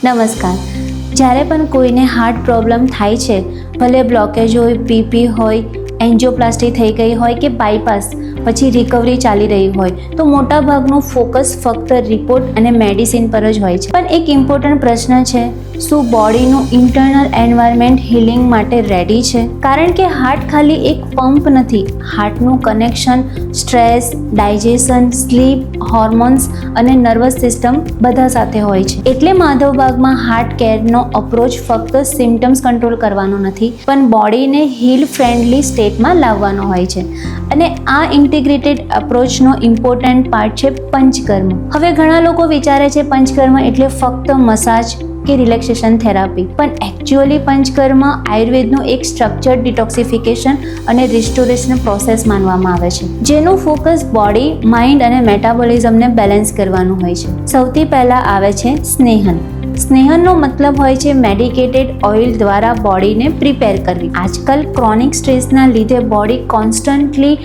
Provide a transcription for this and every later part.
નમસ્કાર. જ્યારે પણ કોઈને હાર્ટ પ્રોબ્લેમ થાય છે, ભલે બ્લોકેજ હોય, બીપી હોય, એન્જિયોપ્લાસ્ટી થઈ ગઈ હોય કે બાયપાસ પછી રિકવરી ચાલી રહી હોય, તો મોટાભાગનું ફોકસ ફક્ત રિપોર્ટ અને મેડિસિન પર જ હોય છે. પણ એક ઇમ્પોર્ટન્ટ પ્રશ્ન છે, શું બોડીનું ઇન્ટરનલ એન્વાયરમેન્ટ હિલિંગ માટે રેડી છે? કારણ કે હાર્ટ ખાલી એક પંપ નથી. હાર્ટનું connection stress, digestion, sleep, hormones અને નર્વસ સિસ્ટમ બધા સાથે હોય છે. એટલે માધવબાગમાં હાર્ટ કેરનો અપ્રોચ ફક્ત સિમ્ટમ્સ કંટ્રોલ કરવાનો નથી, પણ બોડીને હીલ ફ્રેન્ડલી સ્ટેટમાં લાવવાનો હોય છે. અને આ ઇન્ટિગ્રેટેડ અપ્રોચનો ઇમ્પોર્ટન્ટ પાર્ટ છે પંચકર્મ. હવે ઘણા લોકો વિચારે છે પંચકર્મ એટલે ફક્ત મસાજ કે રિલેક્સેશન થેરાપી, પણ એકચ્યુઅલી પંચકર્મ આયુર્વેદનું એક સ્ટ્રક્ચર્ડ ડિટોક્સિફિકેશન અને રિસ્ટોરેશન પ્રોસેસ માનવામાં આવે છે, જેનું ફોકસ બોડી, માઇન્ડ અને મેટાબોલિઝમને બેલેન્સ કરવાનું હોય છે. સૌથી પહેલાં આવે છે સ્નેહન. સ્નેહનનો મતલબ હોય છે મેડિકેટેડ ઓઇલ દ્વારા બોડીને પ્રિપેર કરવી. આજકાલ ક્રોનિક સ્ટ્રેસના લીધે બોડી કોન્સ્ટન્ટલી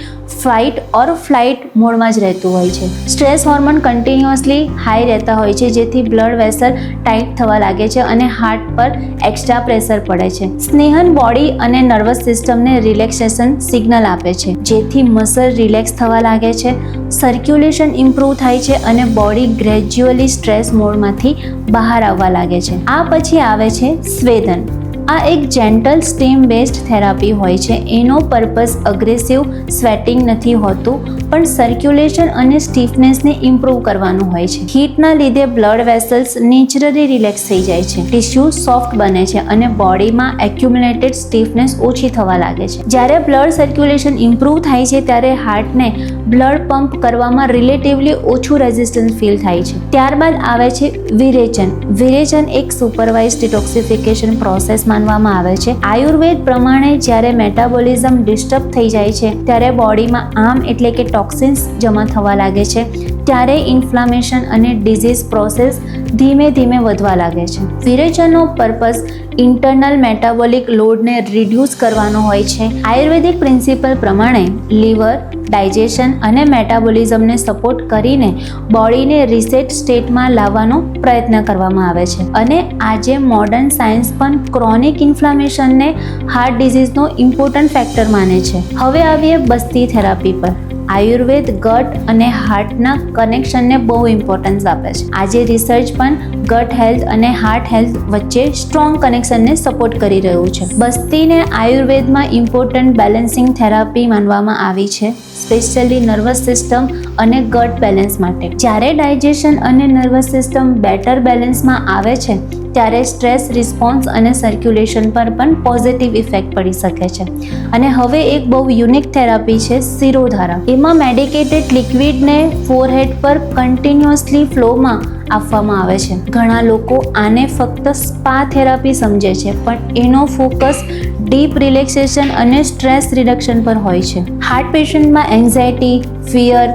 ફાઇટ ઓર ફ્લાઇટ મોડમાં જ રહેતું હોય છે. સ્ટ્રેસ હોર્મોન કન્ટિન્યુઅસલી હાઈ રહેતા હોય છે, જેથી બ્લડ વેસલ ટાઈટ થવા લાગે છે અને હાર્ટ પર એક્સ્ટ્રા પ્રેશર પડે છે. સ્નેહન બોડી અને નર્વસ સિસ્ટમને રિલેક્સેશન સિગ્નલ આપે છે, જેથી મસલ રિલેક્સ થવા લાગે છે, સર્ક્યુલેશન ઇમ્પ્રૂવ થાય છે અને બોડી ગ્રેજ્યુઅલી સ્ટ્રેસ મોડમાંથી બહાર આવવા લાગે છે. આ પછી આવે છે સ્વેદન. આ એક જેન્ટલ સ્ટીમ બેઝડ થેરાપી હોય છે. એનો પર્પઝ અગ્રેસિવ સ્વેટિંગ નથી હોતું, પણ સર્ક્યુલેશન અને સ્ટીફનેસને ઇમ્પ્રૂવ કરવાનું હોય છે. હીટના લીધે બ્લડ વેસલ્સ નેચરલી રિલેક્સ થઈ જાય છે, ટિશ્યુ સોફ્ટ બને છે અને બોડીમાં એક્યુમ્યુલેટેડ સ્ટીફનેસ ઓછી થવા લાગે છે. જ્યારે બ્લડ સર્ક્યુલેશન ઇમ્પ્રૂવ થાય છે, ત્યારે હાર્ટને બ્લડ પંપ કરવામાં રિલેટિવલી ઓછું રેઝિસ્ટન્સ ફીલ થાય છે. ત્યારબાદ આવે છે વિરેચન. વિરેચન એક સુપરવાઇઝ ડિટોક્સિફિકેશન પ્રોસેસ માનવામાં આવે છે. આયુર્વેદ પ્રમાણે જ્યારે મેટાબોલિઝમ ડિસ્ટર્બ થઈ જાય છે, ત્યારે બોડીમાં આમ એટલે કે ટોક્સિન્સ જમા થવા લાગે છે, ત્યારે ઇન્ફ્લામેશન અને ડિઝીઝ પ્રોસેસ ધીમે ધીમે વધવા લાગે છે. વિરેચનનો પર્પઝ ઇન્ટરનલ મેટાબોલિક લોડને રિડ્યુસ કરવાનો હોય છે. આયુર્વેદિક પ્રિન્સિપલ પ્રમાણે લીવર, ડાયજેશન અને મેટાબોલિઝમને સપોર્ટ કરીને બોડીને રિસેટ સ્ટેટમાં લાવવાનો પ્રયત્ન કરવામાં આવે છે. અને આજે મોડર્ન સાયન્સ પણ ક્રોનિક ઇન્ફ્લામેશનને હાર્ટ ડિઝીઝનો ઇમ્પોર્ટન્ટ ફેક્ટર માને છે. હવે આવીએ બસ્તી થેરાપી પર. આયુર્વેદ ગટ અને હાર્ટના કનેક્શનને બહુ ઇમ્પોર્ટન્સ આપે છે. આજે રિસર્ચ પણ ગટ હેલ્થ અને હાર્ટ હેલ્થ વચ્ચે સ્ટ્રોંગ કનેક્શનને સપોર્ટ કરી રહ્યું છે. બસ્તીને આયુર્વેદમાં ઇમ્પોર્ટન્ટ બેલેન્સિંગ થેરાપી માનવામાં આવી છે, સ્પેશિયલી નર્વસ સિસ્ટમ અને ગટ બેલેન્સ માટે. જ્યારે ડાયજેશન અને નર્વસ સિસ્ટમ બેટર બેલેન્સમાં આવે છે, ત્યારે સ્ટ્રેસ રિસ્પોન્સ અને સર્ક્યુલેશન પર પણ પોઝિટિવ ઇફેક્ટ પડી શકે છે. અને હવે એક બહુ યુનિક થેરાપી છે શિરોધારા. એમાં મેડિકેટેડ લિક્વિડને ફોરહેડ પર કન્ટિન્યુઅસલી ફ્લોમાં આપવામાં આવે છે. ઘણા લોકો આને ફક્ત સ્પા થેરાપી સમજે છે, પણ એનો ફોકસ ડીપ રિલેક્સેશન અને સ્ટ્રેસ રિડક્શન પર હોય છે. હાર્ટ પેશન્ટમાં એન્ઝાયટી, ફિયર,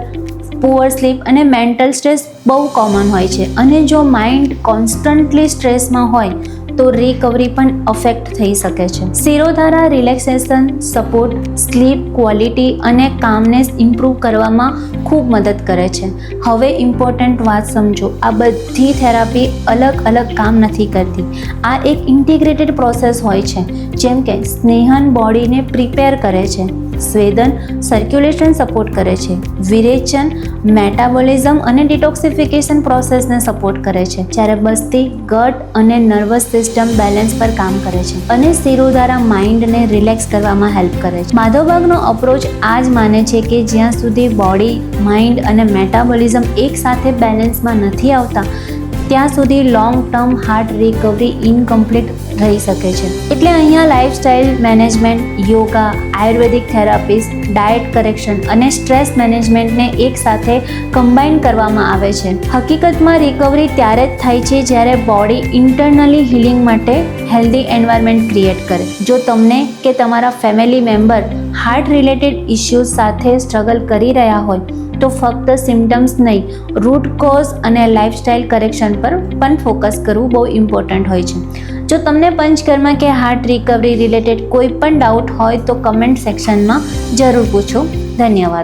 પુઅર સ્લીપ અને મેન્ટલ સ્ટ્રેસ બહુ કોમન હોય છે. અને જો માઇન્ડ કોન્સ્ટન્ટલી સ્ટ્રેસમાં હોય તો રિકવરી પણ અફેક્ટ થઈ શકે છે. Shirodhara relaxation, support, sleep quality અને કામનેસ ઇમ્પ્રૂવ કરવામાં ખૂબ મદદ કરે છે. હવે ઇમ્પોર્ટન્ટ વાત સમજો, આ બધી થેરાપી અલગ અલગ કામ નથી કરતી. આ એક ઇન્ટિગ્રેટેડ પ્રોસેસ હોય છે. જેમ કે સ્નેહન બોડીને પ્રિપેર કરે છે, સ્વેદન સર્ક્યુલેશન સપોર્ટ કરે છે, વિરેચન મેટાબોલિઝમ અને ડિટોક્સિફિકેશન પ્રોસેસને સપોર્ટ કરે છે, જ્યારે બસ્તી ગટ અને નર્વસ સિસ્ટમ બેલેન્સ પર કામ કરે છે, અને શિરોધારા માઇન્ડને રિલેક્સ કરવામાં હેલ્પ કરે છે. માધવબાગનો અપ્રોચ આ જ માને છે કે જ્યાં સુધી બોડી, માઇન્ડ અને મેટાબોલિઝમ એક સાથે બેલેન્સમાં નથી આવતા, ત્યાં સુધી long term heart recovery incomplete રહી શકે છે. એટલે અહીંયા લાઇફસ્ટાઇલ મેનેજમેન્ટ, યોગા, આયુર્વેદિક થેરાપીસ, ડાયટ કરેક્શન અને સ્ટ્રેસ મેનેજમેન્ટને એક સાથે કમ્બાઈન કરવામાં આવે છે. હકીકતમાં રિકવરી ત્યારે જ થાય છે જ્યારે બોડી ઇન્ટરનલી હિલિંગ માટે હેલ્ધી એન્વાયરમેન્ટ ક્રિએટ કરે. જો તમને કે તમારા family member heart related issues સાથે સ્ટ્રગલ કરી રહ્યા હોય, તો ફક્ત સિમ્ટમ્સ નહીં, રૂટ કોઝ અને લાઇફસ્ટાઇલ કરેક્શન પર પણ ફોકસ કરવું બહુ ઇમ્પોર્ટન્ટ હોય છે. જો તમને પંચકર્મ કે હાર્ટ રિકવરી રિલેટેડ કોઈ પણ ડાઉટ હોય તો કમેન્ટ સેક્શનમાં જરૂર પૂછો. ધન્યવાદ.